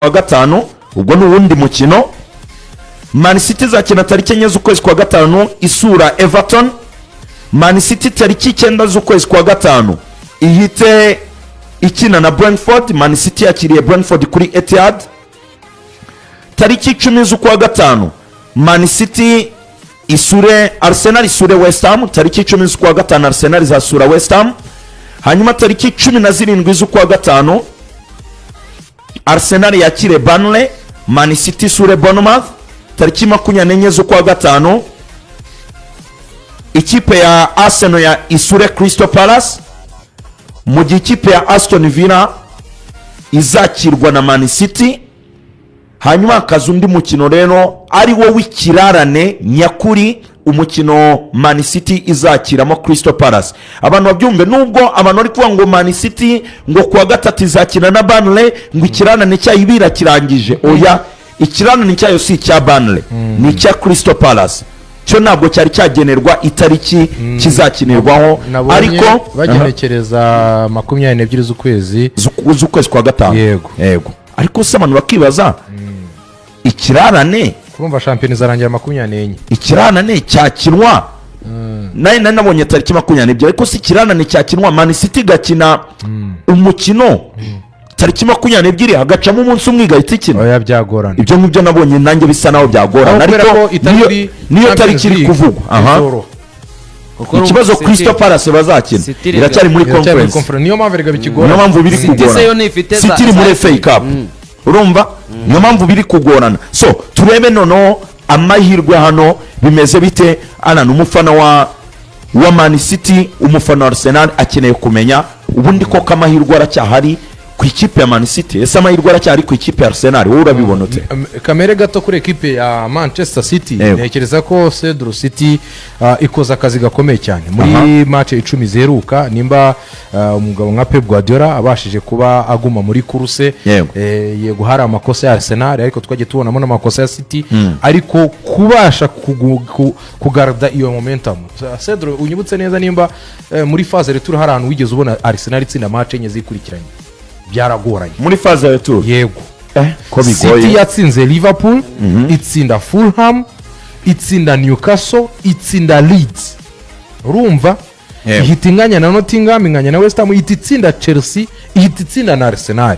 wa gatanu ubwo n'uwundi mukino. Man City zakina tariki 9 z'ukwezi kwa gatanu isura Everton. Man City tariki 9 z'ukwezi kwa gatanu ihite ikina na Brentford. Man City yakiriye Brentford kuri Etihad. Tariki 10 z'ukwa gatanu Man City isure Arsenal, isure West Ham. Tariki 10 z'ukwa gatanu Arsenal izasura West Ham. Hanyuma tariki 17 z'ukwa gatanu Arsenal yakire Burnley. Man City isure Bournemouth. Tariki 24 z'ukwa gatanu ikipe ya Arsenal ya isure Crystal Palace, mu gihe ikipe ya Aston Villa izakirwa na Man City. Hanyuma hakaza undi mukino rero ari wo w'ikirarane nyakuri, umukino Man City izakiramo Crystal Palace. Abantu babyumve, nubwo abantu bari kuvuga ngo Man City ngo kuwa gatatu izakina na Burnley ngo ikirarane cyayibira kirangije, oya, ikirarane cyayo si cya Burnley, ni cya Crystal Palace. Cyo ntabwo cyari cyagenerwa itariki kizakinirwaho, ariko bagenekereza 22 z'ukwezi kwa gatanu. Yego. Ariko se abantu bakibaza ikirarane kurumva champions zarangira 24 ikirarane cyakinwa naye nabonye tariki 22, ariko si ikirarane cyakinwa Man City gakina umukino tariki 22 hagacamo umunsi umwe igahita ikina. Oya, byagorana ibyo ngibyo nabonye nanjye bisa naho byagorana, ariko niyo tariki iri kuvugwa. Ikibazo Crystal Palace bazakina iracyari muri conference, niyo mpamvu erega bikigorana, niyo mpamvu biri kugorana. City muri FA Cup, urumva, niyo mpamvu biri kugorana. So turebe noneho amahirwe hano bimeze bite. Ana n'umufana wa Man City, umufana wa Arsenal akeneye kumenya ubundi ko kamahirwe aracyahari ku ikipe ya Man City. Ese amahirwe aracyari ku ikipe ya Arsenal, wowe urabibona ute? Kamere gato kuri ekipe ya Manchester City, ntekereza ko Cedro City ikoza akazi gakomeye cyane muri match 10 ziheruka. Nimba umugabo nka Pep Guardiola abashije kuba aguma muri kuruse, yego hari amakosa ya Arsenal, ariko twagiye tubonamo n'amakosa ya City, ariko kubasha kugarda iyo momentum. Cedro, unyibutse neza nimba muri phase retour hari ahantu wigeze ubona Arsenal itsinda match enye zikurikiranye? Byaragoranye muri phase ya retour. Yego, ko bigoye. City yatsinze Liverpool, itsinda Fulham, itsinda Newcastle, itsinda Leeds, urumva, ihitinganya na Nottingham, inganya na West Ham, itsinda Chelsea, itsinda na Arsenal.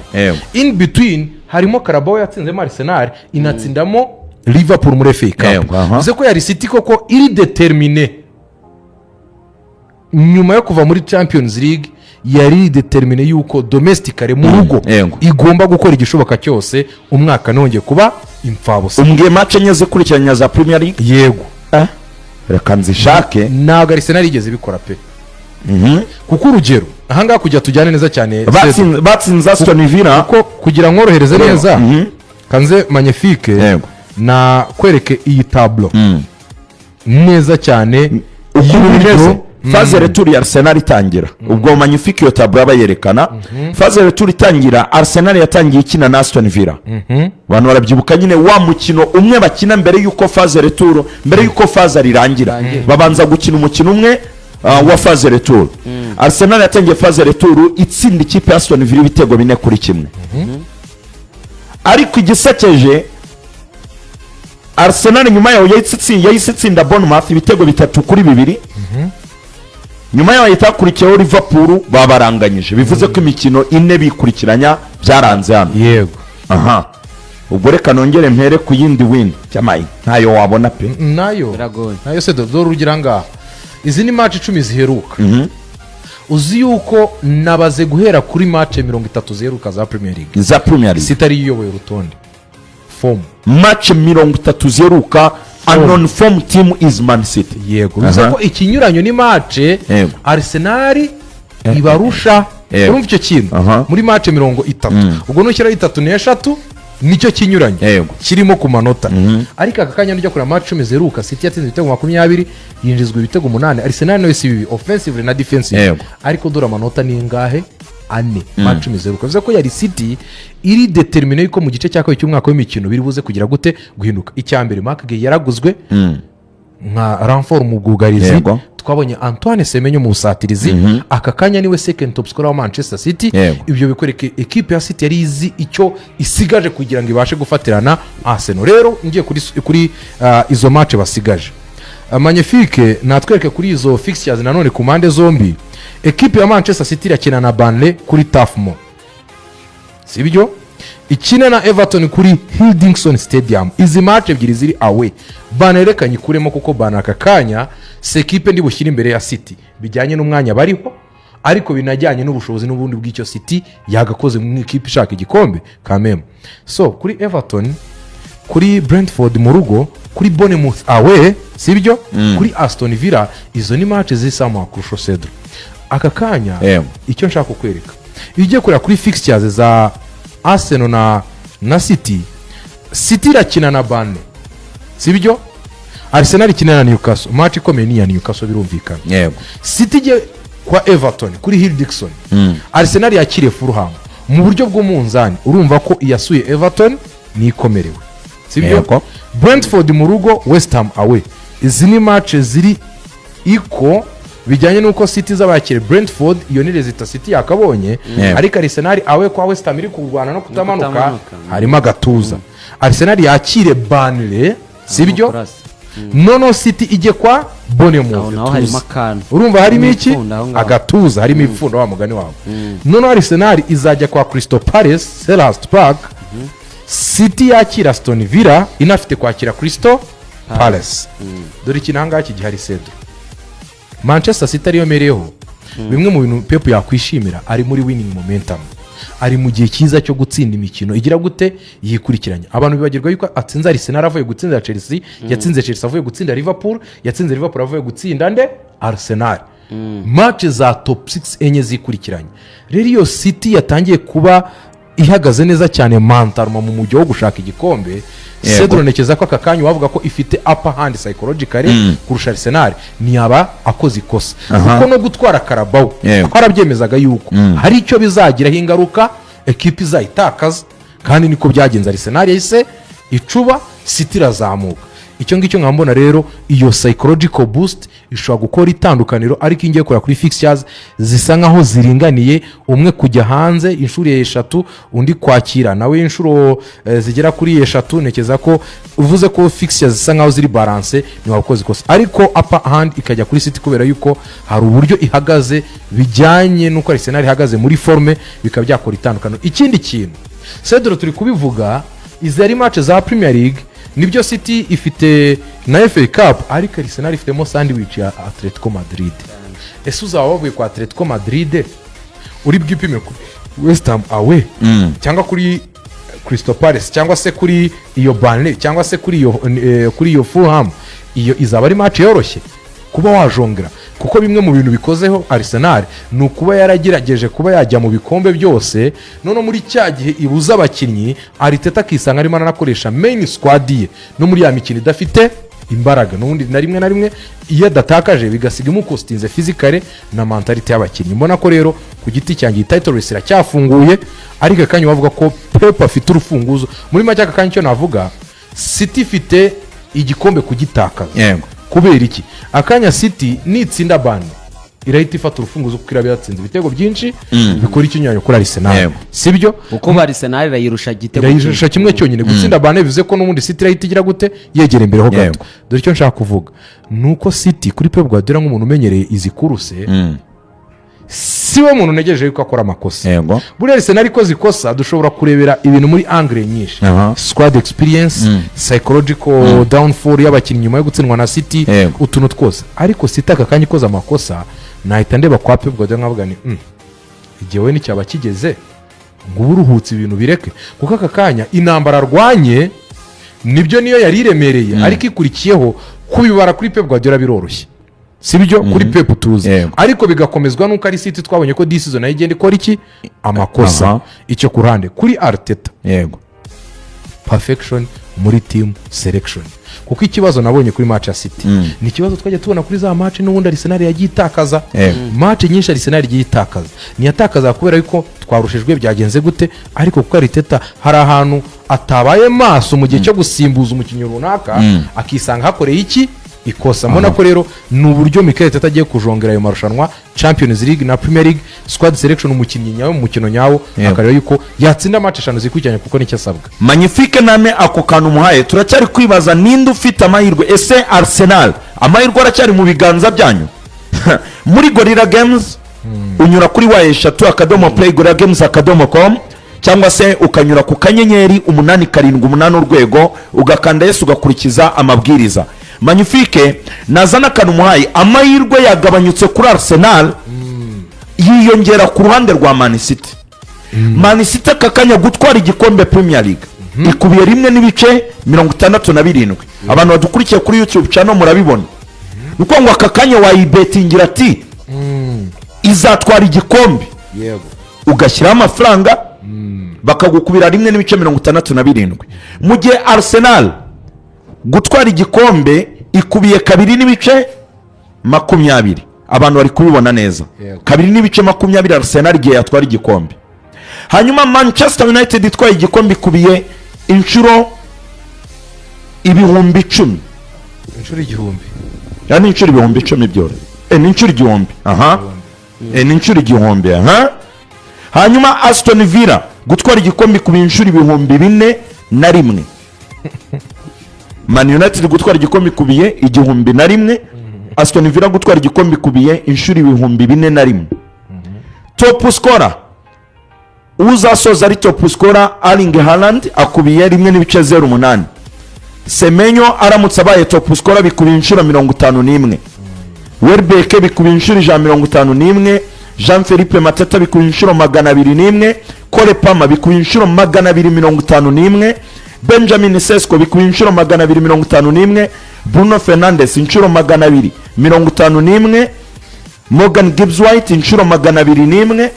In between harimo Carabao yatsinze Arsenal, inatsindamo Liverpool muri FA Cup. Uze ko yari City koko iri determine nyuma yo kuva muri Champions League, yari determine yuko domestically mu rugo igomba gukora igishoboka cyose umwaka nongeye kuba imfabusa. Umbwiye match enye zikurikiranya za Premier League? Yego. Reka nzishake. Ntabwo Arsenal igeze bikora pe. Kuko urugero ahangaha kujya tujyane neza cyane batsinze Aston Villa, kuko kugira nkorohereze neza kanze magnifique na kwereke iyi tableau neza cyane uko bimeze. Phase retour ya Arsenal itangira, ubwo magnifique yo tableau abayerekana. Phase retour itangira, Arsenal yatangiye ikina na Aston Villa. Abantu barabyibuka nyine wa mukino umwe bakina mbere yuko phase retour, mbere yuko phase rirangira, babanza gukina umukino umwe wa phase retour. Arsenal yatangiye phase retour itsinda ikipe ya Aston Villa ibitego 4-1. Ariko igisekeje, Arsenal nyuma yaho yahise itsinda Bournemouth ibitego 3-2. Nyuma yaho itakurikiyeho Liverpool babaranganyije, bivuze ko imikino 4 bikurikiranya byaranze hano. Yego. Ubwo reka nongere mpere ku yindi win cyamaye ntayo wabona pe. Nayo se dore ugira ngaha izi ni match 10 ziheruka. Uzi yuko nabaze guhera kuri match 30 ziheruka za Premier League. Sitari iyoboye urutonde form match 30 ziheruka. Unknown form team is Man City. Yego. Bivuze ko ikinyuranyo ni match Arsenal ibarusha. Urumva icyo kintu muri match 30. Ubwo nushyira 3 nicyo kinyuranye kirimo ku manota. Ariko akakanya njya kuri match 10 ziheruka, City yatsinze ibitego 20, yinjizwa ibitego 8. Arsenal no si offensive na defensive, ariko dora amanota ni ngahe 4 match 10 ziheruka. Bivuze ko yari City iri determine yuko mu gice cyako cy'umwaka w'imikino biri buze kugira gute guhinduka. Icyambere Mark Gay yaraguzwe nka renfort mu bwugarizi, twabonye Antoine Semenyo mu busatirizi aka kanya niwe second top scorer wa Manchester City. Ibyo bikwereka ekipe ya City yari izi icyo isigaje kugira ngo ibashe gufatirana Arsenal. Rero ngiye kuri izo match basigaje Magnifique natwereke kuri izo fixtures nanone ku mande zombi. Ekipe ya Manchester City irakina na Burnley kuri Turf Moor, sibyo? Ikina na Everton kuri Hildingson Stadium. Izi match ebyiri ziri away. Burnley rekanye kuremo kuko Burnley aka kanya se ekipe ndi bushyira imbere ya City bijyanye n'umwanya bariho, ariko binajyanye n'ubushobozi n'ubundi bw'icyo City yagakoze mu ekipe ishaka igikombe kameme. So kuri Everton, kuri Brentford mu rugo, kuri Bournemouth away, sibyo? Kuri Aston Villa, izo ni match zisa mu kurusho Cedro. Aka kanya icyo nshaka kukwereka, iyo ugiye kureba kuri fixtures za Arsenal na City irakina na Burnley, sibyo? Arsenal ikina na Newcastle, match ikomeye ni ya Newcastle birumvikana. City ije kwa Everton kuri Hildingson, Arsenal yakiriye Fulham. Mu buryo bw'umunzani urumva ko iyasuye Everton ni ikomerewe, sibyo? Brentford mu rugo, West Ham away. Izi ni match ziri iko bijyanye nuko City zabakire Brentford, iyo ni resita City yakabonye, ariko Arsenal awe kwa West Ham iri kurwana no kutamanuka harimo agatuza. Arsenal yakire Burnley, sibyo? Nono City ije kwa Bournemouth, urumva harimo iki agatuza, harimo ipfundo wa mugani wabo. Nono Arsenal izajya kwa Crystal Palace Selhurst Park. City yakira Aston Villa inafite kwakira Crystal Palace. Dore kinanga kigihari Cedro. Manchester City ariyo mereho bimwe mu bintu Pep yakwishimira, ari muri winning momentum, ari mu gihe cyiza cyo gutsinda imikino igira gute yikurikiranya. Abantu bibagirwa yuko atsinze Arsenal avuye gutsinda Chelsea, yatsinze Chelsea avuye gutsinda Liverpool, yatsinze Liverpool avuye gutsinda Arsenal. Match za top 6 enye zikurikiranye. Rero iyo City yatangiye kuba ihagaze neza cyane mentalma mu mujyi wo gushaka igikombe. Cedro nekeza ko aka kanya wavuga ko ifite upper hand psychologically kurusha Arsenal, ni aba akoze ikosa kuko no gutwara Carabao twarabyemezaga yuko hari icyo bizagiraho ingaruka ekipe izayitakaza, kandi niko byagenze. Arsenal yahise icuba, City irazamuka. Icyo ngicyo nkambona rero iyo psychological boost ishobora gukora itandukaniro, ariko ingiye kora kuri fixtures zisa nkaho ziringaniye, umwe kujya hanze inshuro 3 undi kwakira nawe inshuro zigera kuri 3. Nekeza ko uvuze ko fixtures zisa nkaho ziri balance ni wakoze kosa, ariko upper hand ikajya kuri City kubera yuko hari uburyo ihagaze bijyanye nuko Arsenal ihagaze muri forme, bikaba byakora itandukaniro. Ikindi kintu Cedro turi kubivuga, izari match za Premier League nibyo City ifite na FA Cup, ariko Arsenal ifitemo sandwich ya Atletico Madrid. Ese uzaba wavuye kwa Atletico Madrid uri bwipime kuri West Ham away, cyangwa kuri Crystal Palace, cyangwa se kuri iyo Burnley, cyangwa se kuri iyo Fulham, iyo izaba ari match yoroshye kuba wajongera, kuko bimwe mu bintu bikozeho Arsenal ni ukuba yaragerageje kuba yajya mu bikombe byose, none muri cya gihe ibuza abakinnyi Arteta akisanga arimo anakoresha main squad ye no muri ya mikino idafite imbaraga, n'ubundi na rimwe iyo adatakaje bigasiga imukostinze physically na mentality y'abakinnyi. Mbona ko rero ku giti cyanjye title race iracyafunguye, ariko akanya bavuga ko Pep afite urufunguzo muri make. Aka kanya cyo navuga City ifite igikombe kugitakaza. Kubera iki? Akanya City nitsinda Burnley irahita ifata urufunguzo kuko irabiyatsinze ibitego byinshi bikora ikinyanya kuri Arsenal, sibyo? Kuko Arsenal irayirusha igitego irayirusha kimwe cyonyine. Gutsinda Burnley bivuze ko n'ubundi City irahita igira gute yegera imbere ho gato. Dore icyo nshaka kuvuga nuko City kuri Pep Guardiola nk'umuntu umenyereye izi kuruse, siwe muntu negeje yuko akora amakosa. Buri Arsenal ikoze ikosa dushobora kurebera ibintu muri angle nyinshi, squad experience, psychological downfall y'abakinnyi nyuma yo gutsindwa na City, utuntu twose. Ariko City aka kanya ikoze amakosa, nahita ndeba kwa Pep Guardiola nkavuga ni igihe ni cyaba kigeze ngo uruhutse ibintu bireke, kuko aka kanya intambara arwanye nibyo niyo yari iremereye, ariko ikurikiyeho kubibara kuri Pep Guardiola biroroshye, sibyo? Kuri Pep tuzi, ariko bigakomezwa nuko ari City twabonye ko this season ayigenda ikora iki amakosa. Icyo kurande kuri Arteta, perfection muri team selection, kuko ikibazo nabonye kuri match ya City ni ikibazo twajya tubona kuri za match n'ubundi Arsenal yagiye itakaza. Match nyinshi Arsenal yagiye itakaza, ni yatakaza kubera yuko twarushejwe byagenze gute, ariko kuko Arteta hari ahantu atabaye maso mu gihe cyo gusimbuza umukinnyi runaka, akisanga hakoreye iki ikosa mbona ko rero ni uburyo Mikel Arteta agiye kujongera ayo marushanwa Champions League na Premier League squad selection umukinnyi nyawe mu mukino nyawo akareba yuko yatsinda match 5 zikurikiranye kuko nicyo asabwa. Magnifique name ako kantu muhaye turacyari kwibaza ninde ufite amahirwe ese Arsenal amahirwe aracyari mu biganza byanyu muri Gorilla Games unyura kuri wa eshatu akadomo play gorillagames.com cyangwa se ukanyura ku kanyenyeri 878 urwego ugakanda Yesu ugakurikiza amabwiriza. Magnifique nazana kantu muhaye amahirwe yagabanyutse kuri Arsenal yiyongera ku ruhande rwa Man City. Man City akakanya gutwara igikombe Premier League ikubiye rimwe n'ibice 67 abantu badukurikiye kuri YouTube channel murabibona nuko ngo akakanya wayibetingira ati izatwara igikombe Yego ugashyira amafaranga bakagukubira rimwe n'ibice 67 mu gihe Arsenal gutwara igikombe ikubiye kabiri n'ibice 20 abantu bari kubibona neza kabiri n'ibice 20 Arsenal igihe yatwara igikombe. Hanyuma Manchester United itwaye igikombe ikubiye inshuro 10,000 inshuro 1000 yani inshuro 10,000 byore ni inshuro 1000 aha ni inshuro 1000 aha. Hanyuma Aston Villa gutwara igikombe ikubiye inshuro 4,001 Man United gutwara igikombe ikubiye 1,001 Aston Villa gutwara igikombe ikubiye inshuro 4,001 top scorer uzasoza ari top scorer Erling Haaland akubiye rimwe n'ibice 0.8 Semenyo aramutse abaye top scorer bikubiye inshuro 51 Welbeck bikubiye inshuro 151 Jean-Philippe Mateta bikubiye inshuro 201 Cole Palmer bikubiye inshuro 251 Benjamin Sesko bikubiye inshuro 251 Bruno Fernandes inshuro 251 Morgan Gibbs White inshuro 201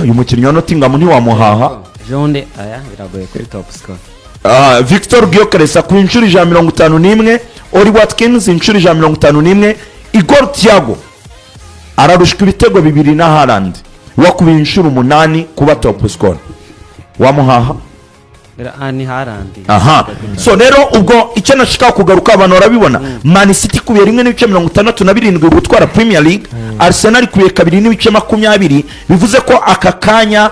uyu mukinnyi wa Nottingham ntiwamuhaha Jonde aya biragoye kuri top score. Victor Gyökeres ku inshuro 151 Oli Watkins inshuro 151 Igor Thiago ararushika ibitego 2 na Haaland wakubiye inshuro 8 kuba top score wamuhaha Ani Haaland. aha so rero ubwo icyo nashaka kugaruka abantu barabibona Man City kubiye rimwe n'ibice 67 gutwara Premier League Arsenal kubiye kabiri n'ibice 20 bivuze ko aka kanya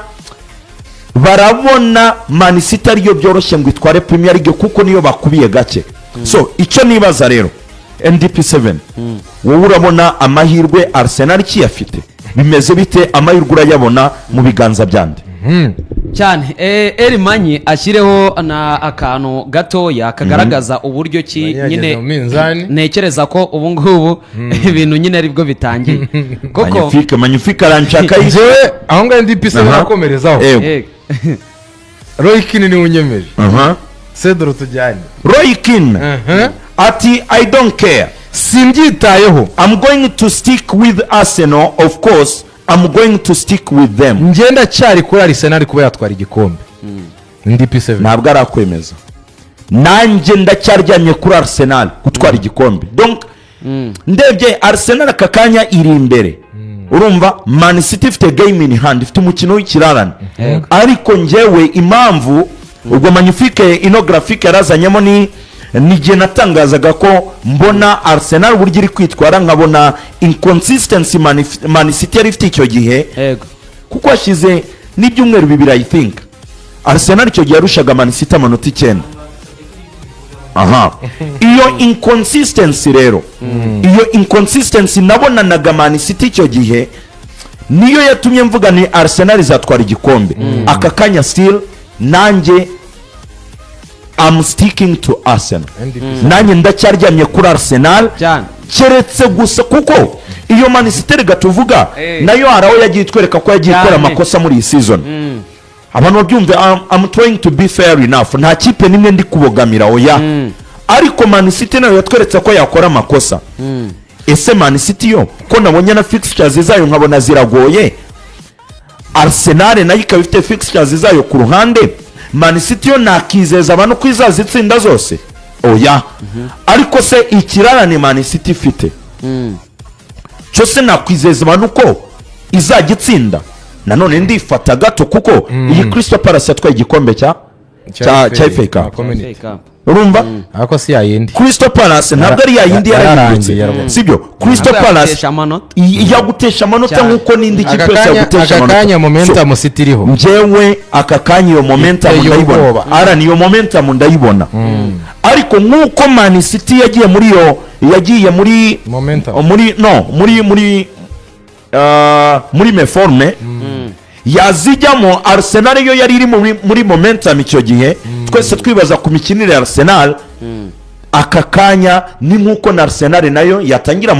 barabona Man City ariyo byoroshye ngo itware Premier League kuko niyo bakubiye gake so icyo nibaza rero NDP7 wowe urabona amahirwe Arsenal kiyafite bimeze bite amahirwe urayabona mu biganza byande cyane Elimanyi ashyireho na akantu gatoya kagaragaza uburyo ki nyine ntekereza ko ubu ngubu ibintu nyine aribwo bitangiye koko Magnifique aranshaka yewe aho ngaho NDP7 nakomerezaho Roy Keane ni unyemeje Cedro tujyanye Roy Keane ati I don't care simbyitayeho I'm going to stick with Arsenal of course I'm going to stick with them ngenda cyari kuri Arsenal kuba yatwara igikombe NDP7 ntabwo arakwemeza nanjye ndacyaryamye kuri Arsenal gutwara igikombe donc ndebye Arsenal akakanya iri imbere urumva Man City ifite game in hand ifite umukino w'ikirarane ariko njyewe impamvu ubwo Magnifique ino graphique yarazanyemo ni nige natangazaga ko mbona Arsenal buryo iri kwitwara nkabona inconsistency Man City yari ifite icyo gihe kuko ashize n'ibyumweru 2 I think Arsenal icyo gihe yarushaga Man City amanota 9 aha iyo inconsistency rero iyo inconsistency nabonanaga Man City icyo gihe niyo yatumye mvuga ni Arsenal izatwara igikombe aka kanya still nanjye I'm sticking to Arsenal nanjye ndacyaryamye kuri Arsenal keretse gusa kuko iyo Man City gatuvuga nayo haraho yagiye twereka ko yagiye ikora amakosa muri iyi season abantu babyumve I'm trying to be fair enough nta kipe nimwe ndi kubogamira oya ariko Man City nayo yatweretse ko yakora amakosa ese Man City yo ko nabonye na fixtures zayo nkabona ziragoye Arsenal nayo ikaba ifite fixtures zayo ku ruhande Man City yo nakizeza abantu ko izazitsinda zose oya ariko se ikirarane Man City ifite cyose nakwizeza abantu ko izagitsinda nanone ndifata gato kuko iyi Crystal Palace yatwaye igikombe cya FA Cup urumva ariko si yayindi Crystal Palace ntabwo ari yayindi yarahindutse sibyo Crystal Palace yagutesha amanota nkuko n'indi kipe yose yagutesha amanota akakanya momentum City iriho njyewe akakanya iyo momentum ndayibona ara niyo momentum ndayibona ariko nkuko Man City yagiye muri meforme yazijyamo Arsenal yo yari iri muri momentum icyo gihe twese twibaza ku mikinire ya Arsenal aka kanya ni nkuko na Arsenal nayo yatangira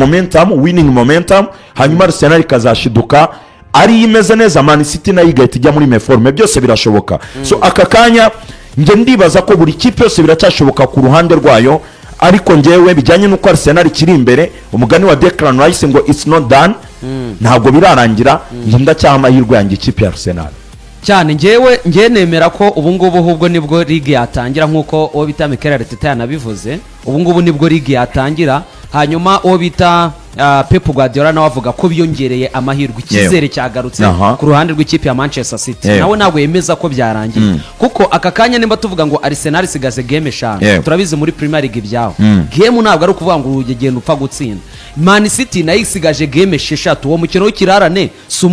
winning momentum hanyuma Arsenal ikazashiduka ari imeze neza Man City nayo igahita ijya muri meforme byose birashoboka so aka kanya nge ndibaza ko buri kipe yose biracyashoboka ku ruhande rwayo ariko ngewe bijyanye n'uko Arsenal kiri imbere umugani wa Declan Rice ngo it's not done ntabwo birarangira ndacyaha amahirwe yanjye ikipe ya Arsenal cyane ngewe nemera ko ubu ngubu ahubwo nibwo ligue yatangira nkuko uwo bita Mikel Arteta yanabivuze ubu ngubu nibwo ligue yatangira hanyuma uwo bita Pep Guardiola nawe avuga ko biyongereye amahirwe ikizere cyagarutse ku ruhande rw'ikipe ya Manchester City nawe ntabwo yemeza ko byarangiye kuko aka kanya nimba tuvuga ngo Arsenal isigaze game 5 turabizi muri Premier League ibyaho game ntabwo ari ukuvuga ngo urugendo upfa gutsinda Man City nayo isigaje game 6 uwo mukino w'ikirarane si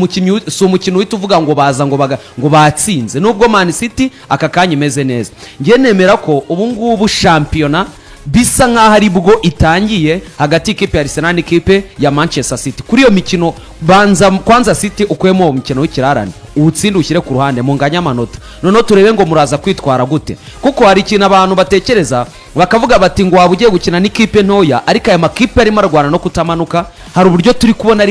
umukino uhita uvuga ngo baza ngo batsinze nubwo Man City aka kanya imeze neza ngiye nemera ko ubu ngubu shampiyona bisa nkaho ari bwo itangiye hagati y'ikipe ya Arsenal n'ikipe ya Manchester City kuri iyo mikino kwanza City ukuyemo uwo mukino w'ikirarane uwutsinde ushyire ku ruhande munganya amanota noneho turebe ngo muraza kwitwara gute kuko hari ikintu abantu batekereza bakavuga bati ngo waba ugiye gukina n'ikipe ntoya ariko aya makipe arimo arwana no kutamanuka hari uburyo turi kubona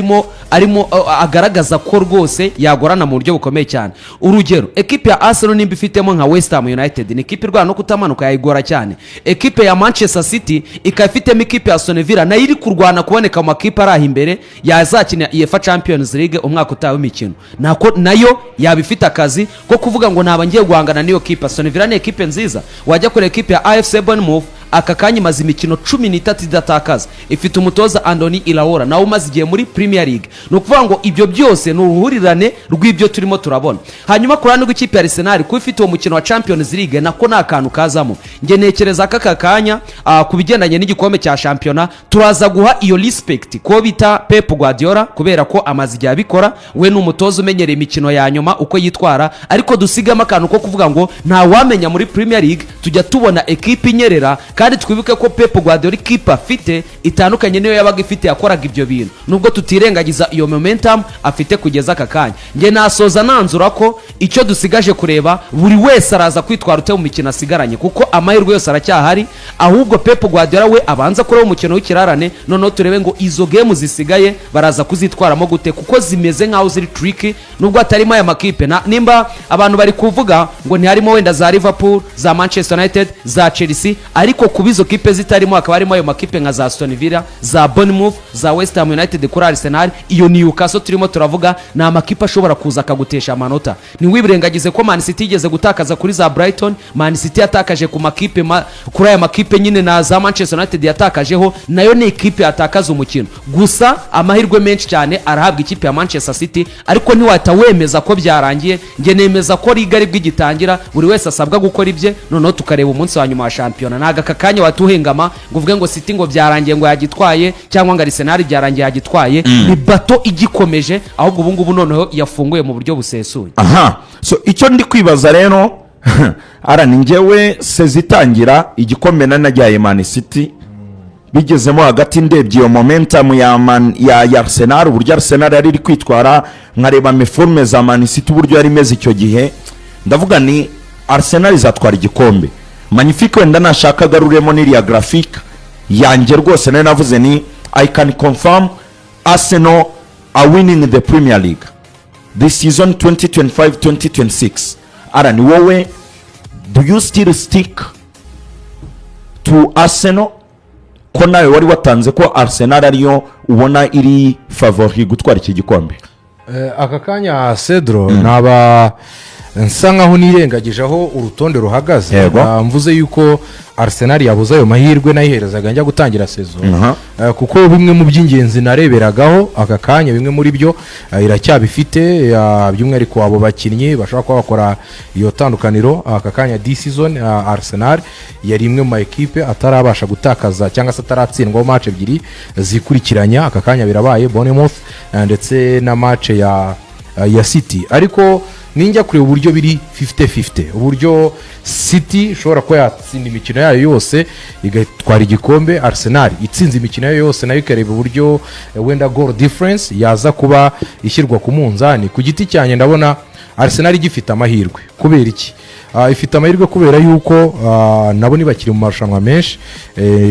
arimo agaragaza ko rwose yagorana mu buryo bukomeye cyane urugero ekipe ya Arsenal nimba ifitemo nka West Ham United ni ikipe irwana no kutamanuka yayigora cyane ekipe ya Manchester City ikafitemo ikipe ya Aston Villa nayo iri kurwana kuboneka mu makipe ari imbere yazakina UEFA Champions League umwaka utaha w'imikino nayo yabifite akazi ko kuvuga ngo naba ngiye guhangana n'iyo kipe Aston Villa ni ekipe nziza wajya kuri ekipe ya AFC Bournemouth aka kanya imaze imikino 13 idatakaza ifite umutoza Andoni Iraola nawe umaze igihe muri Premier League ni ukuvuga ngo ibyo byose ni uruhurirane rw'ibyo turimo turabona hanyuma ku ruhande rw'ikipe ya Arsenal ko ifite uwo mukino wa Champions League nako nta kantu kazamo nge nekereza aka kanya ku bigendanye n'igikombe cya shampiyona turaza guha iyo respect ko bita Pep Guardiola kubera ko amaze igihe abikora we n'umutoza umenyereye imikino ya nyuma uko yitwara ariko dusigamo akantu ko kuvuga ngo nta wamenya muri Premier League tujya tubona ekipe inyerera kandi twibuke ko Pep Guardiola ikipe afite itandukanye niyo yabaga ifite yakoraga ibyo bintu nubwo tutirengagiza iyo momentum afite kugeza aka kanya nge nasoza nanzura ko icyo dusigaje kureba buri wese araza kwitwara ute mu mikino asigaranye kuko amahirwe yose aracyahari ahubwo Pep Guardiola we abanza kuri umukino w'ikirarane noneho turebe ngo izo game zisigaye baraza kuzitwaramo gute kuko zimeze nkaho ziri tricky nubwo atarimo aya makipe nimba abantu bari kuvuga ngo ntiharimo wenda za Liverpool za Manchester United za Chelsea ariko kubizo kipe zitarimo akaba harimo ayo makipe nka za Aston Villa za Bournemouth za West Ham United kuri Arsenal iyo Newcastle turimo turavuga na amakipe ashobora kuza akagutesha amanota ntiwibirengagize ko Man City igeze gutakaza kuri za Brighton Man City yatakaje ku makipe kuri aya makipe nyine na za Manchester United yatakajeho nayo ni ikipe yatakaza umukino gusa amahirwe menshi cyane arahabwa ikipe ya Manchester City ariko ntiwatawemeza ko byarangiye nge nemeza ko rigari bw'igitangira buri wese asabwa gukora ibye noneho tukareba umunsi wa nyuma wa shampiyona naga kakanya watuhengama ngo uvuge ngo City ngo byarangiye ngo yagitwaye cyangwa ngo Arsenal byarangiye yagitwaye ni bato igikomeje ahubwo ubu ngubu noneho yafunguye mu buryo busesuye so icyo ndi kwibaza rero ni njyewe sezitangira igikombe nanajyaye Man City bigezemo hagati ndebye iyo momentum ya Arsenal uburyo Arsenal yari iri kwitwara nkareba meforme za Man City uburyo yari imeze icyo gihe ndavuga ni Arsenal izatwara igikombe Magnifique wenda nashaka garuremo n'iriya graphic yanjye rwose nari navuze ni I can confirm Arsenal are winning the Premier League this season 2025-2026 ni wowe do you still stick to Arsenal ko nawe wari watanze ko Arsenal ariyo ubona iri favori gutwara iki gikombe aka kanya Cedro naba nsa nkaho nirengagije aho urutonde ruhagaze. Yego. Mvuze yuko Arsenal yabuze ayo mahirwe nayiherezaga njya gutangira sezo kuko bimwe mu by'ingenzi nareberagaho aka kanya bimwe muri byo iracyabifite by'umwihariko abo bakinnyi bashobora kuba bakora iyo tandukaniro aka kanya this season. Arsenal yari imwe mu ekipe atarabasha gutakaza cyangwa se ataratsindwa match ebyiri zikurikiranya. Aka kanya birabaye Bournemouth ndetse na match ya City, ariko ninjya kureba uburyo biri 50-50, uburyo City ishobora kuba yatsinda imikino yayo yose igatwara igikombe, Arsenal itsinze imikino yayo yose nayo ikareba uburyo wenda goal difference yaza kuba ishyirwa ku munzani. Ku giti cyane ndabona Arsenal igifite amahirwe. Kubera iki? Ifite amahirwe kubera yuko nabo nibakiri mu marushanwa menshi,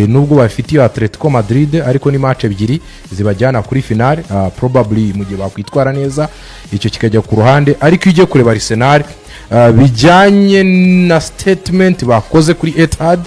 nubwo bafite iyo Atletico Madrid ariko ni match ebyiri zibajyana kuri finale, probably mu gihe bakwitwara neza icyo kikajya ku ruhande. Ariko ije kureba Arsenal bijyanye na statement bakoze kuri Etihad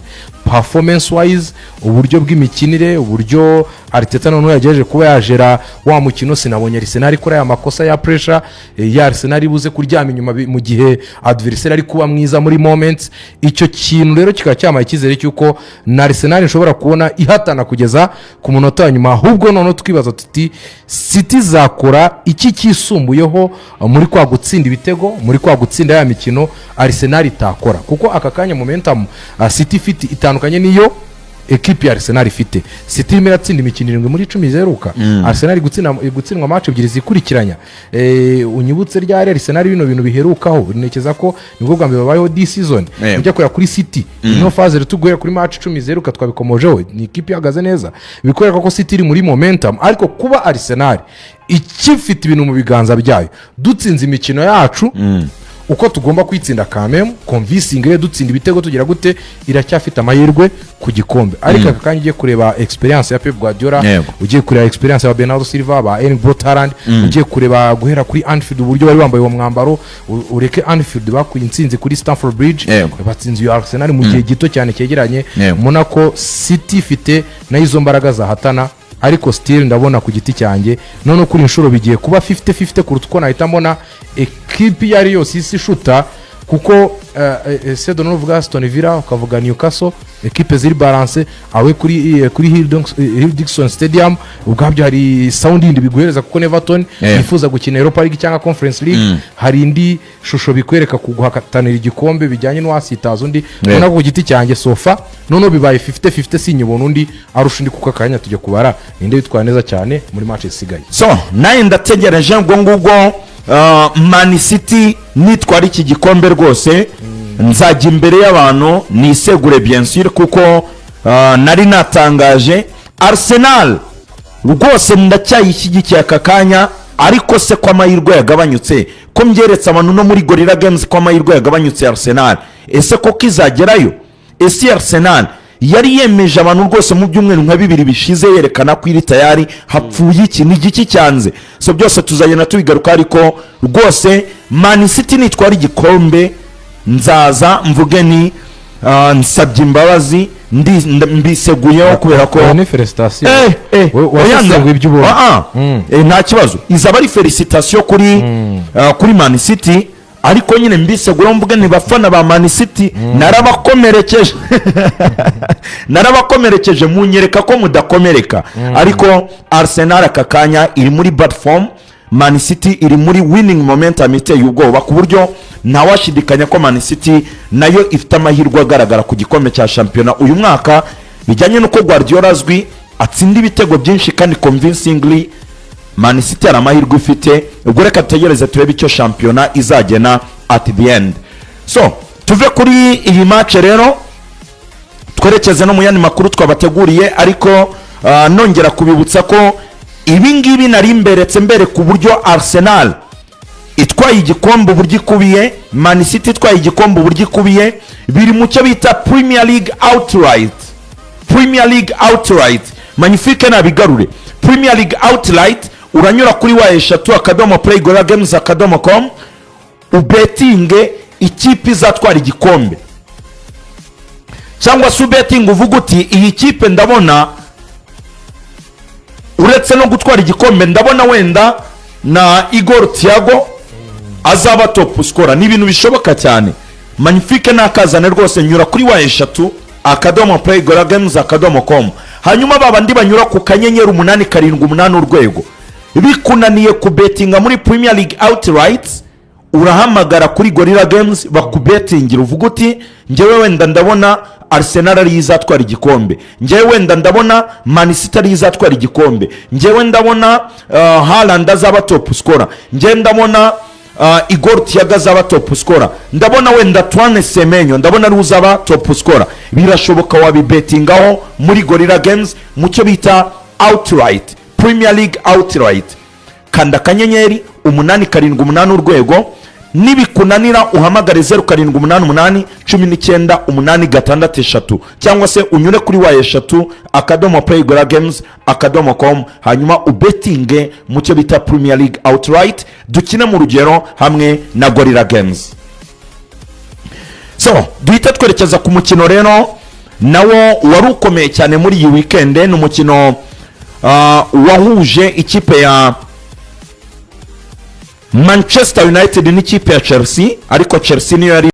performance wise, uburyo bw'imikinire, uburyo Arteta none yagejeje kuba yajera wa mukino, sinabonye Arsenal ikora ya makosa ya pressure ya Arsenal ibuze kuryama inyuma mu gihe adversary ari kuba mwiza muri moments. Icyo kintu rero kikaba cyamaye ikizere cyuko na Arsenal ishobora kubona ihatana kugeza ku munota wa nyuma. Ahubwo none twibaza tuti City zakora iki kisumbuyeho muri kwa gutsinda ibitego, muri kwa gutsinda ya mikino Arsenal itakora, kuko aka kanya momentum City fit itandukanye niyo ekipi ya Arsenal ifite. City imwe yatsinda imikino 7 muri 10 zeruka, Arsenal gutsindwa match ebyiri zikurikiranya. Unyibutse rya Arsenal bino bintu biherukaho, nekeza ko nibwo bwa mbere babayeho this season. Ujya kora kuri City no phase rutugoye kuri match 10 zeruka twabikomojeho, ni ekipi ihagaze neza, bikoreka ko City iri muri momentum. Ariko kuba Arsenal ikifite ibintu mu biganza byayo, dutsinze imikino yacu uko tugomba kwitsinda kameme convincing rero dutsinda ibitego tugira gute, iracyafite amahirwe ku gikombe. Ariko aka kanya ugiye kureba experience ya Pep Guardiola, ugiye kureba experience ya Bernardo Silva, ba Erling Braut Haaland, ugiye kureba guhera kuri Anfield uburyo bari bambaye uwo mwambaro, ureke Anfield bakuye intsinzi kuri Stamford Bridge, batsinze iyo Arsenal mu gihe gito cyane cyegeranye. Monaco City ifite na izo mbaraga za hatana, ariko still ndabona ku giti cyanjye none kuri inshuro bigiye kuba 50-50 kuruta uko nahita mbona ekipi yari yose isi shuta, kuko Sedo n'uvuga Aston Villa ukavuga Newcastle, ekipe ziri balance awe kuri Hill Dixon Stadium ubwabyo hari sound indi biguhereza, kuko Everton yifuza gukina Europa League cyangwa Conference League, hari indi shusho bikwereka kuguhakatanira igikombe bijyanye n'uwasitaza undi. None ku giti cyanjye sofa none bibaye 50-50 sinyibona undi arusha undi, kuko akanya tujya kubara ninde witwara neza cyane muri match isigaye. So naye ndategereje ngo ngubwo Man City nitwara iki gikombe rwose nzajya imbere y'abantu nisegure bien sûr, kuko nari natangaje Arsenal rwose ndacyayishyigikiye aka kanya. Ariko se ko amahirwe yagabanyutse, ko mbyeretse abantu no muri Gorilla Games ko amahirwe yagabanyutse Arsenal, ese ko kizagerayo? Ese Arsenal yari yemeje abantu rwose mu byumweru nka 2 bishize yerekana ko iri tayari, hapfuye iki ni giki cyanze? So byose tuzagenda tubigaruka, ariko rwose Man City nitwara igikombe nzaza mvuge ni nsabye imbabazi mbiseguyeho, kubera ko ni felicitation wasanzwe ibyo ubona nta kibazo, izaba ari felicitation kuri Man City. Ariko nyine mbisegura mvuge ni bafana ba Man City narabakomerekeje munyereka ko mudakomereka. Ariko Arsenal aka kanya iri muri bad form, Man City iri muri winning momentum iteye ubwoba, ku buryo ntawashidikanya ko Man City nayo ifite amahirwe agaragara ku gikombe cya shampiyona uyu mwaka, bijyanye n'uko Guardiola azwi atsinda ibitego byinshi kandi convincingly. Man City ari amahirwe ifite, ubwo reka tutegereze turebe icyo shampiyona izagena at the end. So tuve kuri iyi match rero twerekeze no mu yandi makuru twabateguriye, ariko nongera kubibutsa ko ibi ngibi nari mbere ku buryo Arsenal itwaye igikombe uburyo ikubiye, Man City itwaye igikombe uburyo ikubiye, biri mu cyo bita Premier League outright. Magnifique nabigarure Premier League outright. Uranyura kuri wa3.playgoragames.com ubetinge ikipe izatwara igikombe, cyangwa se ubetinge uvuga uti iyi kipe ndabona uretse no gutwara igikombe ndabona wenda na Igor Thiago azaba top scorer. Ni ibintu bishoboka cyane. Magnifique nakazane rwose, nyura kuri wa eshatu @playgoragames.com. hanyuma babandi banyura ku kanyenyeri 878 urwego. Bikunaniye kubetinga muri Premier League outright, urahamagara kuri Gorilla Games bakubetingira, uvuga uti njyewe wenda ndabona Arsenal ari izatwara igikombe, njyewe wenda ndabona Man City ari izatwara igikombe, njyewe ndabona Haaland azaba top scorer, njyewe ndabona Igor Thiago azaba top scorer, ndabona wenda Twane Semenyo ndabona ari uzaba top scorer. Birashoboka wabibetingaho muri Gorilla Games mu cyo bita outright, Premier League outright. Kanda kanyenyeri 878 urwego, nibikunanira uhamagare 0788 19 cyangwa se unyure kuri wa eshatu @playgoragames.com, hanyuma ubetinge mu cyo bita Premier League outright, dukine mu rugero hamwe na Gorilla Games. So duhita twerekeza ku mukino rero nawo wari ukomeye cyane muri iyi weekend. Ni umukino wahuje ikipe ya Manchester United n'ikipe ya Chelsea, ariko Chelsea niyo yari